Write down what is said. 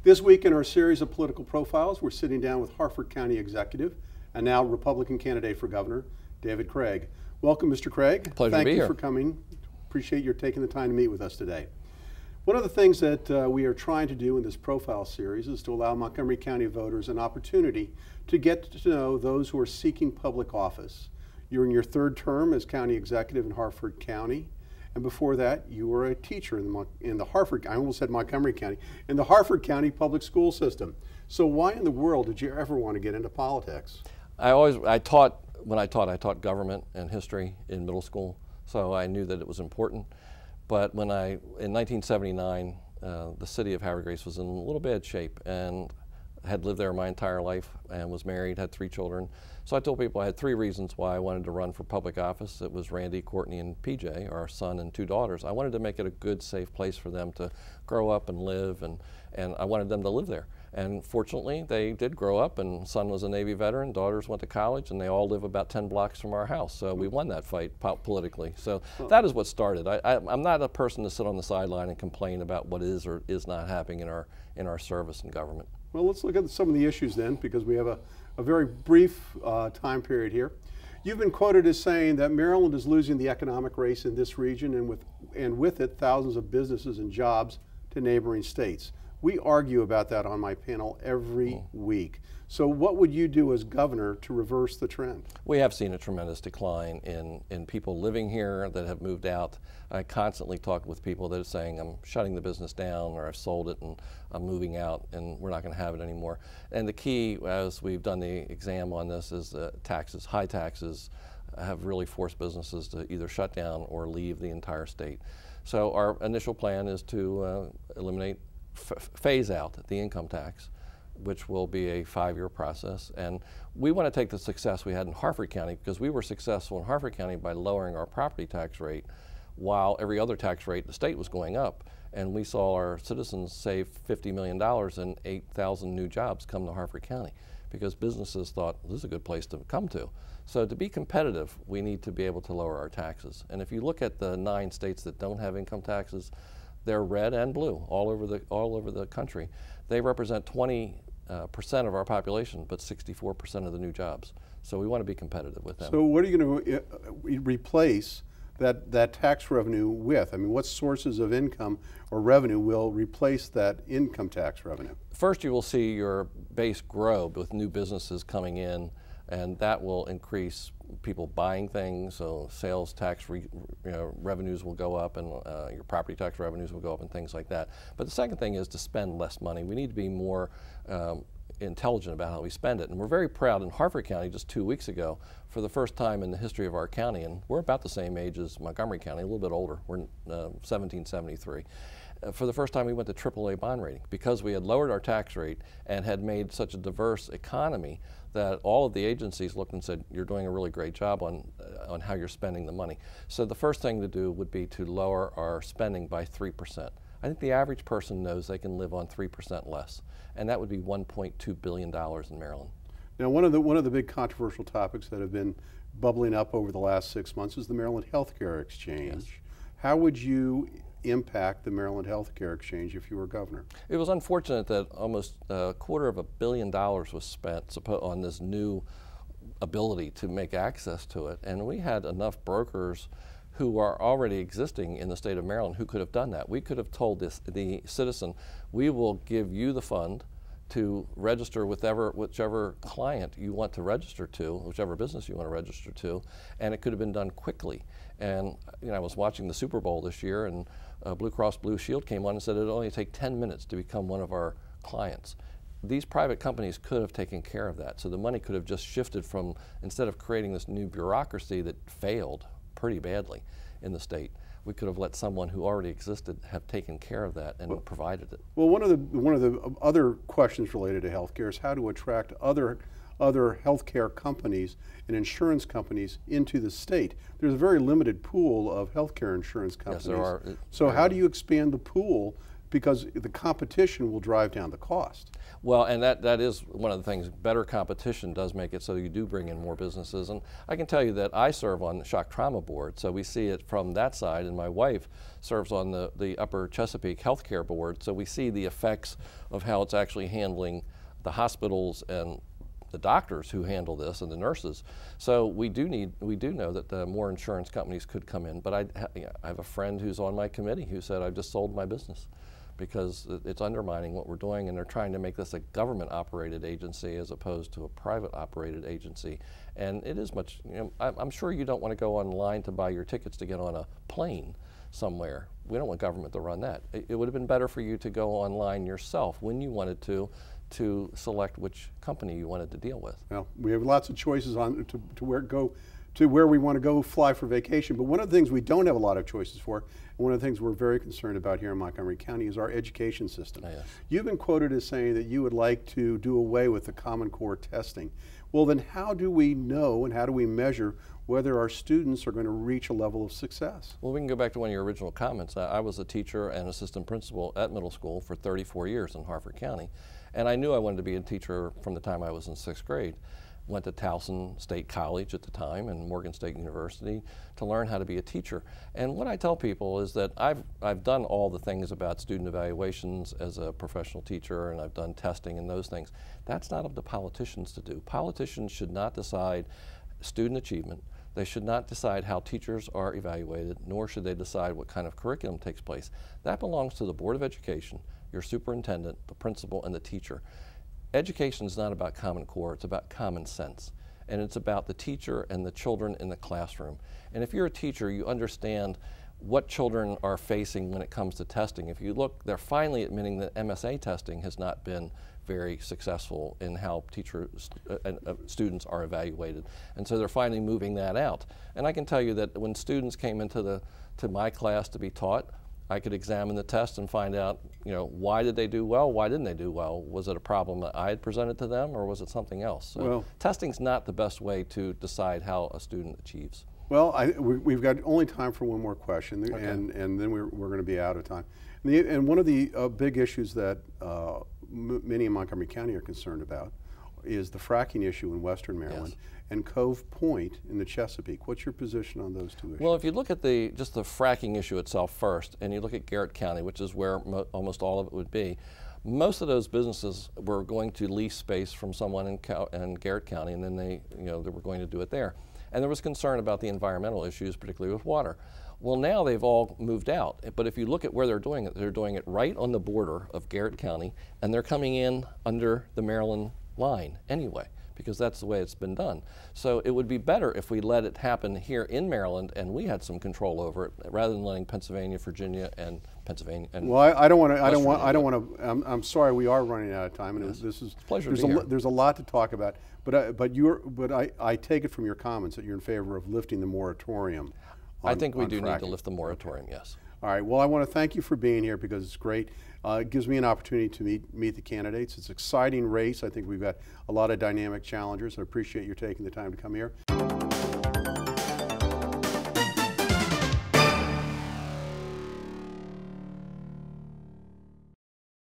This week in our series of political profiles, we're sitting down with Harford County Executive and now Republican candidate for governor, David Craig. Welcome, Mr. Craig. Pleasure Thank to be you here. for coming. Appreciate your taking the time to meet with us today. One of the things that we are trying to do in this profile series is to allow Montgomery County voters an opportunity to get to know those who are seeking public office. You're in your third term as county executive in Harford County. And before that, you were a teacher in the Harford, I almost said Montgomery County, in the Harford County public school system. So why in the world did you ever want to get into politics? When I taught government and history in middle school, so I knew that it was important. But in 1979, the city of Harvard Grace was in a little bad shape, and had lived there my entire life and was married, had 3 children. So I told people I had 3 reasons why I wanted to run for public office. It was Randy, Courtney, and PJ, our son and 2 daughters. I wanted to make it a good, safe place for them to grow up and live, and I wanted them to live there. And fortunately, they did grow up, and son was a Navy veteran, daughters went to college, and they all live about 10 blocks from our house. So we won that fight politically. So that is what started. I'm not a person to sit on the sideline and complain about what is or is not happening in our service and government. Well, let's look at some of the issues then, because we have a very brief time period here. You've been quoted as saying that Maryland is losing the economic race in this region, and with it, thousands of businesses and jobs to neighboring states. We argue about that on my panel every week. So what would you do as governor to reverse the trend? We have seen a tremendous decline in people living here that have moved out. I constantly talk with people that are saying, I'm shutting the business down, or I've sold it and I'm moving out and we're not going to have it anymore. And the key, as we've done the exam on this, is taxes. High taxes have really forced businesses to either shut down or leave the entire state. So our initial plan is to phase out the income tax, which will be a 5-year process. And we want to take the success we had in Harford County, because we were successful in Harford County by lowering our property tax rate while every other tax rate in the state was going up. And we saw our citizens save $50 million and 8,000 new jobs come to Harford County, because businesses thought this is a good place to come to. So to be competitive, we need to be able to lower our taxes. And if you look at the 9 states that don't have income taxes, they're red and blue all over the country. They represent 20% of our population, but 64% of the new jobs. So we want to be competitive with them. So what are you going to replace that tax revenue with? I mean, what sources of income or revenue will replace that income tax revenue? First, you will see your base grow with new businesses coming in, and that will increase people buying things, so sales tax revenues will go up, and your property tax revenues will go up and things like that. But the second thing is to spend less money. We need to be more intelligent about how we spend it. And we're very proud in Harford County just 2 weeks ago, for the first time in the history of our county, and we're about the same age as Montgomery County, a little bit older, we're 1773. For the first time we went to AAA bond rating, because we had lowered our tax rate and had made such a diverse economy that all of the agencies looked and said, you're doing a really great job on how you're spending the money. So the first thing to do would be to lower our spending by 3%. I think the average person knows they can live on 3% less, and that would be $1.2 billion in Maryland. Now, one of the big controversial topics that have been bubbling up over the last 6 months is the Maryland Healthcare Exchange. Yes. How would you impact the Maryland Healthcare Exchange if you were governor? It was unfortunate that almost $250 million was spent on this new ability to make access to it, and we had enough brokers who are already existing in the state of Maryland who could have done that. We could have told the citizen, we will give you the fund to register with whichever client you want to register to, whichever business you want to register to, and it could have been done quickly. And I was watching the Super Bowl this year, and Blue Cross Blue Shield came on and said it'd only take 10 minutes to become one of our clients. These private companies could have taken care of that, so the money could have just shifted from, instead of creating this new bureaucracy that failed pretty badly in the state, we could have let someone who already existed have taken care of that and provided it. Well, one of the other questions related to healthcare is how to attract other healthcare companies and insurance companies into the state. There's a very limited pool of healthcare insurance companies. Yes, there are. So how do you expand the pool because the competition will drive down the cost. Well, and that is one of the things. Better competition does make it so you do bring in more businesses. And I can tell you that I serve on the shock trauma board, so we see it from that side, and my wife serves on the Upper Chesapeake Healthcare Board, so we see the effects of how it's actually handling the hospitals and the doctors who handle this and the nurses. So we do know that more insurance companies could come in. But I have a friend who's on my committee who said, I've just sold my business because it's undermining what we're doing, and they're trying to make this a government-operated agency as opposed to a private-operated agency. And it is much, I'm sure you don't want to go online to buy your tickets to get on a plane somewhere. We don't want government to run that. It would have been better for you to go online yourself when you wanted to select which company you wanted to deal with. Well, we have lots of choices on to where we want to go fly for vacation, but one of the things we don't have a lot of choices for, and one of the things we're very concerned about here in Montgomery County, is our education system. Yes. You've been quoted as saying that you would like to do away with the Common Core testing. Well, then how do we know and how do we measure whether our students are going to reach a level of success? Well, we can go back to one of your original comments. I was a teacher and assistant principal at middle school for 34 years in Harford County, and I knew I wanted to be a teacher from the time I was in 6th grade. Went to Towson State College at the time and Morgan State University to learn how to be a teacher. And what I tell people is that I've done all the things about student evaluations as a professional teacher, and I've done testing and those things. That's not up to politicians to do. Politicians should not decide student achievement. They should not decide how teachers are evaluated, nor should they decide what kind of curriculum takes place. That belongs to the Board of Education, your superintendent, the principal, and the teacher. Education is not about Common Core, it's about common sense. And it's about the teacher and the children in the classroom. And if you're a teacher, you understand what children are facing when it comes to testing. If you look, they're finally admitting that MSA testing has not been very successful in how students are evaluated. And so they're finally moving that out. And I can tell you that when students came into my class to be taught, I could examine the test and find out, why did they do well, why didn't they do well? Was it a problem that I had presented to them, or was it something else? So well, testing's not the best way to decide how a student achieves. Well, we've got only time for one more question, okay. and then we're going to be out of time. And one of the big issues that many in Montgomery County are concerned about is the fracking issue in Western Maryland. Yes. And Cove Point in the Chesapeake. What's your position on those two issues? Well, if you look at just the fracking issue itself first, and you look at Garrett County, which is where almost all of it would be, most of those businesses were going to lease space from someone in Garrett County, and then they were going to do it there. And there was concern about the environmental issues, particularly with water. Well, now they've all moved out, but if you look at where they're doing it right on the border of Garrett County, and they're coming in under the Maryland line anyway, because that's the way it's been done. So it would be better if we let it happen here in Maryland and we had some control over it, rather than letting Pennsylvania, Virginia, and Pennsylvania. And well, I don't want to. I'm sorry, we are running out of time, and yes. This is there's a lot to talk about. But I take it from your comments that you're in favor of lifting the moratorium. I think we do need to lift the moratorium. Yes. All right. Well, I want to thank you for being here because it's great. It gives me an opportunity to meet the candidates. It's an exciting race. I think we've got a lot of dynamic challengers. I appreciate your taking the time to come here.